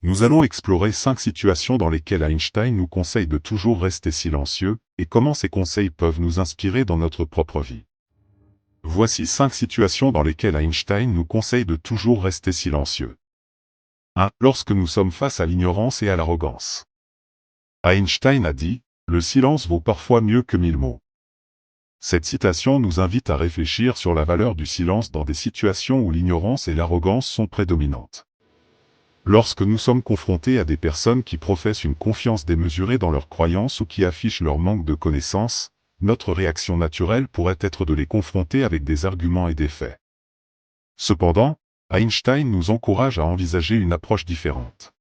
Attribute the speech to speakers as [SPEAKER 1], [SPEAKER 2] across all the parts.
[SPEAKER 1] Nous allons explorer 5 situations dans lesquelles Einstein nous conseille de toujours rester silencieux, et comment ces conseils peuvent nous inspirer dans notre propre vie. Voici 5 situations dans lesquelles Einstein nous conseille de toujours rester silencieux. 1. Lorsque nous sommes face à l'ignorance et à l'arrogance. Einstein a dit, « Le silence vaut parfois mieux que 1000 mots ». Cette citation nous invite à réfléchir sur la valeur du silence dans des situations où l'ignorance et l'arrogance sont prédominantes. Lorsque nous sommes confrontés à des personnes qui professent une confiance démesurée dans leurs croyances ou qui affichent leur manque de connaissances, notre réaction naturelle pourrait être de les confronter avec des arguments et des faits. Cependant, Einstein nous encourage à envisager une approche différente.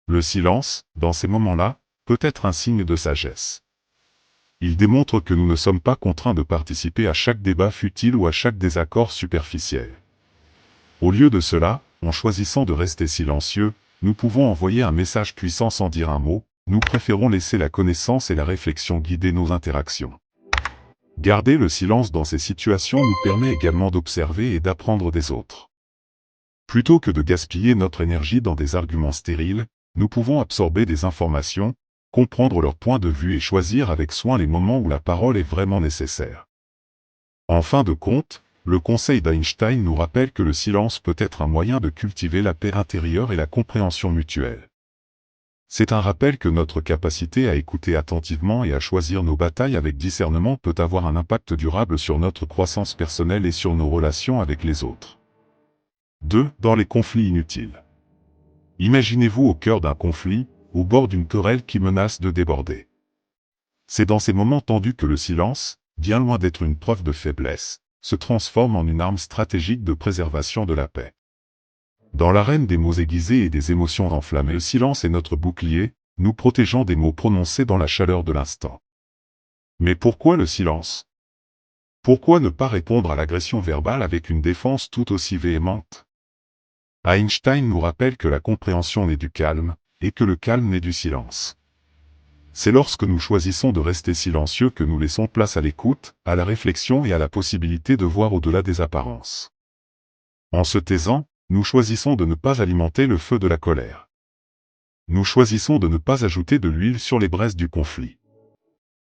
[SPEAKER 1] Le silence, dans ces moments-là, peut être un signe de sagesse. Il démontre que nous ne sommes pas contraints de participer à chaque débat futile ou à chaque désaccord superficiel. Au lieu de cela, en choisissant de rester silencieux, nous pouvons envoyer un message puissant sans dire un mot. Nous préférons laisser la connaissance et la réflexion guider nos interactions. Garder le silence dans ces situations nous permet également d'observer et d'apprendre des autres. Plutôt que de gaspiller notre énergie dans des arguments stériles, nous pouvons absorber des informations, comprendre leur point de vue et choisir avec soin les moments où la parole est vraiment nécessaire. En fin de compte, le conseil d'Einstein nous rappelle que le silence peut être un moyen de cultiver la paix intérieure et la compréhension mutuelle. C'est un rappel que notre capacité à écouter attentivement et à choisir nos batailles avec discernement peut avoir un impact durable sur notre croissance personnelle et sur nos relations avec les autres. 2. Dans les conflits inutiles. Imaginez-vous au cœur d'un conflit, au bord d'une querelle qui menace de déborder. C'est dans ces moments tendus que le silence, bien loin d'être une preuve de faiblesse, se transforme en une arme stratégique de préservation de la paix. Dans l'arène des mots aiguisés et des émotions enflammées, le silence est notre bouclier, nous protégeant des mots prononcés dans la chaleur de l'instant. Mais pourquoi le silence? Pourquoi ne pas répondre à l'agression verbale avec une défense tout aussi véhémente? Einstein nous rappelle que la compréhension naît du calme, et que le calme naît du silence. C'est lorsque nous choisissons de rester silencieux que nous laissons place à l'écoute, à la réflexion et à la possibilité de voir au-delà des apparences. En se taisant, nous choisissons de ne pas alimenter le feu de la colère. Nous choisissons de ne pas ajouter de l'huile sur les braises du conflit.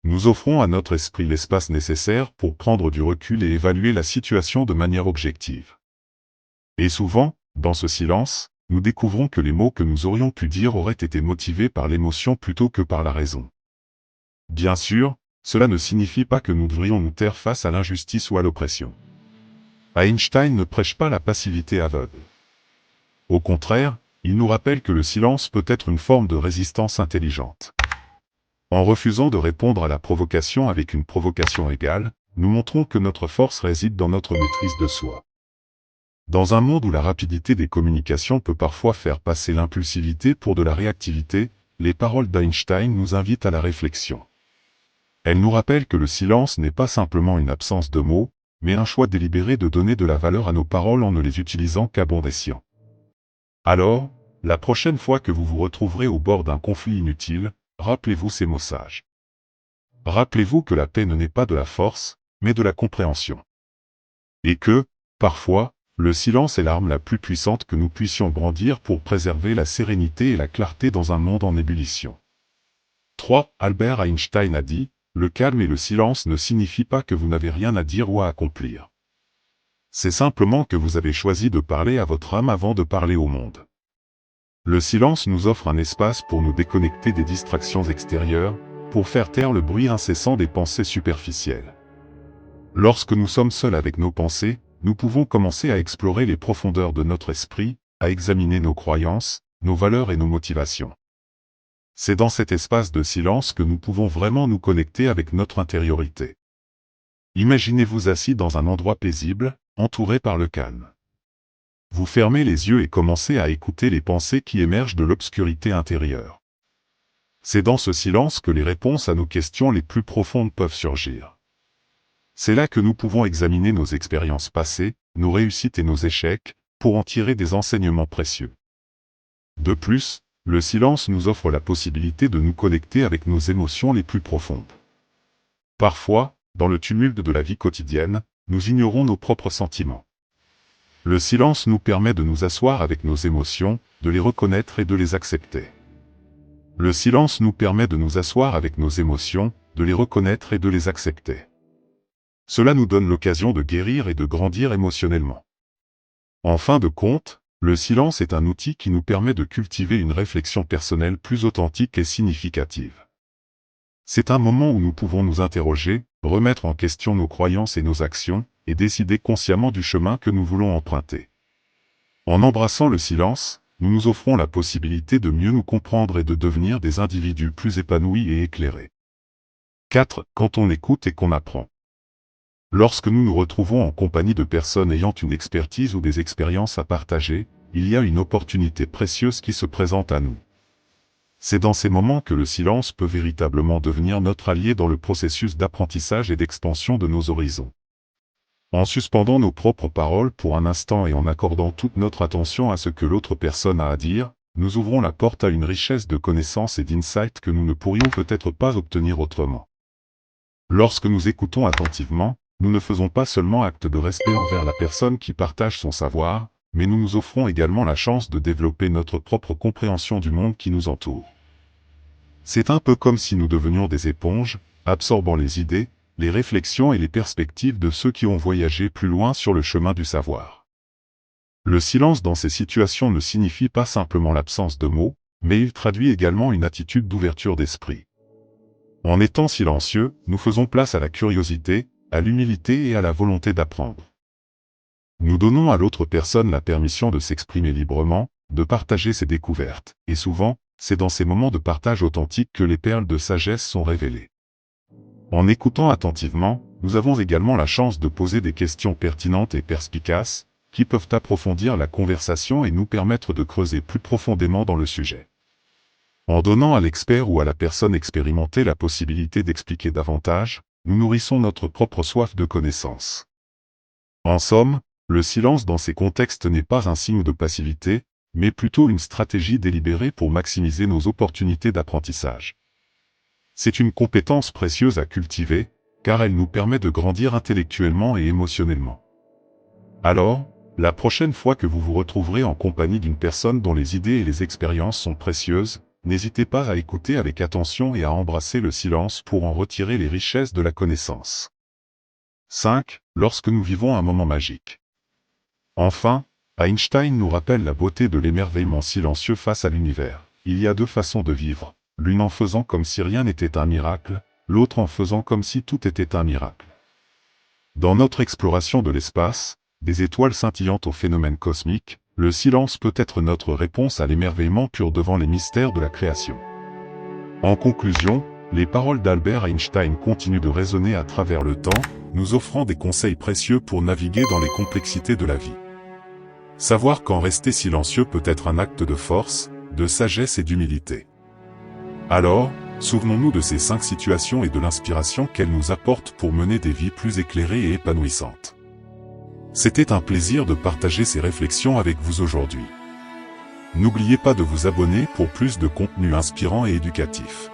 [SPEAKER 1] Nous offrons à notre esprit l'espace nécessaire pour prendre du recul et évaluer la situation de manière objective. Et souvent, dans ce silence, nous découvrons que les mots que nous aurions pu dire auraient été motivés par l'émotion plutôt que par la raison. Bien sûr, cela ne signifie pas que nous devrions nous taire face à l'injustice ou à l'oppression. Einstein ne prêche pas la passivité aveugle. Au contraire, il nous rappelle que le silence peut être une forme de résistance intelligente. En refusant de répondre à la provocation avec une provocation égale, nous montrons que notre force réside dans notre maîtrise de soi. Dans un monde où la rapidité des communications peut parfois faire passer l'impulsivité pour de la réactivité, les paroles d'Einstein nous invitent à la réflexion. Elles nous rappellent que le silence n'est pas simplement une absence de mots, mais un choix délibéré de donner de la valeur à nos paroles en ne les utilisant qu'à bon escient. Alors, la prochaine fois que vous vous retrouverez au bord d'un conflit inutile, rappelez-vous ces mots sages. Rappelez-vous que la paix ne naît pas de la force, mais de la compréhension. Et que, parfois, le silence est l'arme la plus puissante que nous puissions brandir pour préserver la sérénité et la clarté dans un monde en ébullition. 3. Albert Einstein a dit, « Le calme et le silence ne signifient pas que vous n'avez rien à dire ou à accomplir. C'est simplement que vous avez choisi de parler à votre âme avant de parler au monde. » Le silence nous offre un espace pour nous déconnecter des distractions extérieures, pour faire taire le bruit incessant des pensées superficielles. Lorsque nous sommes seuls avec nos pensées, nous pouvons commencer à explorer les profondeurs de notre esprit, à examiner nos croyances, nos valeurs et nos motivations. C'est dans cet espace de silence que nous pouvons vraiment nous connecter avec notre intériorité. Imaginez-vous assis dans un endroit paisible, entouré par le calme. Vous fermez les yeux et commencez à écouter les pensées qui émergent de l'obscurité intérieure. C'est dans ce silence que les réponses à nos questions les plus profondes peuvent surgir. C'est là que nous pouvons examiner nos expériences passées, nos réussites et nos échecs, pour en tirer des enseignements précieux. De plus, le silence nous offre la possibilité de nous connecter avec nos émotions les plus profondes. Parfois, dans le tumulte de la vie quotidienne, nous ignorons nos propres sentiments. Le silence nous permet de nous asseoir avec nos émotions, de les reconnaître et de les accepter. Le silence nous permet de nous asseoir avec nos émotions, de les reconnaître et de les accepter. Cela nous donne l'occasion de guérir et de grandir émotionnellement. En fin de compte, le silence est un outil qui nous permet de cultiver une réflexion personnelle plus authentique et significative. C'est un moment où nous pouvons nous interroger, remettre en question nos croyances et nos actions, et décider consciemment du chemin que nous voulons emprunter. En embrassant le silence, nous nous offrons la possibilité de mieux nous comprendre et de devenir des individus plus épanouis et éclairés. 4. Quand on écoute et qu'on apprend. Lorsque nous nous retrouvons en compagnie de personnes ayant une expertise ou des expériences à partager, il y a une opportunité précieuse qui se présente à nous. C'est dans ces moments que le silence peut véritablement devenir notre allié dans le processus d'apprentissage et d'expansion de nos horizons. En suspendant nos propres paroles pour un instant et en accordant toute notre attention à ce que l'autre personne a à dire, nous ouvrons la porte à une richesse de connaissances et d'insights que nous ne pourrions peut-être pas obtenir autrement. Lorsque nous écoutons attentivement, nous ne faisons pas seulement acte de respect envers la personne qui partage son savoir, mais nous nous offrons également la chance de développer notre propre compréhension du monde qui nous entoure. C'est un peu comme si nous devenions des éponges, absorbant les idées, les réflexions et les perspectives de ceux qui ont voyagé plus loin sur le chemin du savoir. Le silence dans ces situations ne signifie pas simplement l'absence de mots, mais il traduit également une attitude d'ouverture d'esprit. En étant silencieux, nous faisons place à la curiosité, à l'humilité et à la volonté d'apprendre. Nous donnons à l'autre personne la permission de s'exprimer librement, de partager ses découvertes, et souvent, c'est dans ces moments de partage authentique que les perles de sagesse sont révélées. En écoutant attentivement, nous avons également la chance de poser des questions pertinentes et perspicaces, qui peuvent approfondir la conversation et nous permettre de creuser plus profondément dans le sujet. En donnant à l'expert ou à la personne expérimentée la possibilité d'expliquer davantage, nous nourrissons notre propre soif de connaissance. En somme, le silence dans ces contextes n'est pas un signe de passivité, mais plutôt une stratégie délibérée pour maximiser nos opportunités d'apprentissage. C'est une compétence précieuse à cultiver, car elle nous permet de grandir intellectuellement et émotionnellement. Alors, la prochaine fois que vous vous retrouverez en compagnie d'une personne dont les idées et les expériences sont précieuses, n'hésitez pas à écouter avec attention et à embrasser le silence pour en retirer les richesses de la connaissance. 5. Lorsque nous vivons un moment magique. Enfin, Einstein nous rappelle la beauté de l'émerveillement silencieux face à l'univers. Il y a deux façons de vivre. L'une en faisant comme si rien n'était un miracle, l'autre en faisant comme si tout était un miracle. Dans notre exploration de l'espace, des étoiles scintillantes aux phénomènes cosmiques, le silence peut être notre réponse à l'émerveillement pur devant les mystères de la création. En conclusion, les paroles d'Albert Einstein continuent de résonner à travers le temps, nous offrant des conseils précieux pour naviguer dans les complexités de la vie. Savoir qu'en rester silencieux peut être un acte de force, de sagesse et d'humilité. Alors, souvenons-nous de ces 5 situations et de l'inspiration qu'elles nous apportent pour mener des vies plus éclairées et épanouissantes. C'était un plaisir de partager ces réflexions avec vous aujourd'hui. N'oubliez pas de vous abonner pour plus de contenu inspirant et éducatif.